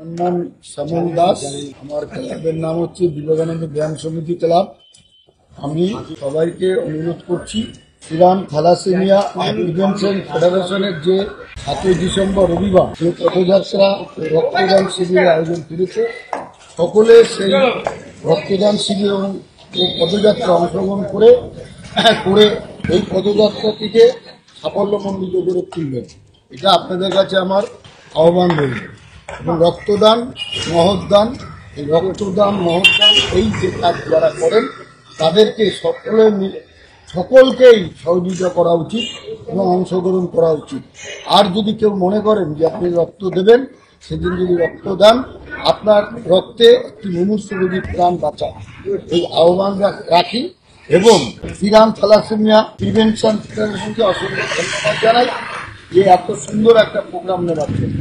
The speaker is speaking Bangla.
আমার নাম শ্যামল দাস। আমার ক্লাবের নাম হচ্ছে বিবেকানন্দ ব্যায়াম সমিতি ক্লাব। আমি সবাইকে অনুরোধ করছি, শ্রীরাম থ্যালাসেমিয়া প্রিভেনশন ফেডারেশনের যে 7ই ডিসেম্বর রবিবার যে পথযাত্রা রক্তদান শিবিরের আয়োজন করেছে, সকলে সেই রক্তদান শিবির এবং পদযাত্রা অংশগ্রহণ করে এই পদযাত্রাটিকে সাফল্যমণ্ডিত করে তুলবেন। এটা আপনাদের কাছে আমার আহ্বান রইল। এবং রক্তদান মহৎদান, এই রক্তদান মহৎদান এই যে কাজ যারা করেন তাদেরকে সকলকেই সহযোগিতা করা উচিত এবং অংশগ্রহণ করা উচিত। আর যদি কেউ মনে করেন যে আপনি রক্ত দেবেন, সেদিন যদি রক্ত দেন, আপনার রক্তে একটি মুমূর্ষ রোগীর প্রাণ বাঁচায়, এই আহ্বান রাখি। এবং শ্রীরাম থ্যালাসেমিয়া প্রিভেনশন ফেডারেশনকে অসংখ্য ধন্যবাদ জানাই যে এত সুন্দর একটা প্রোগ্রাম নেওয়ার জন্য।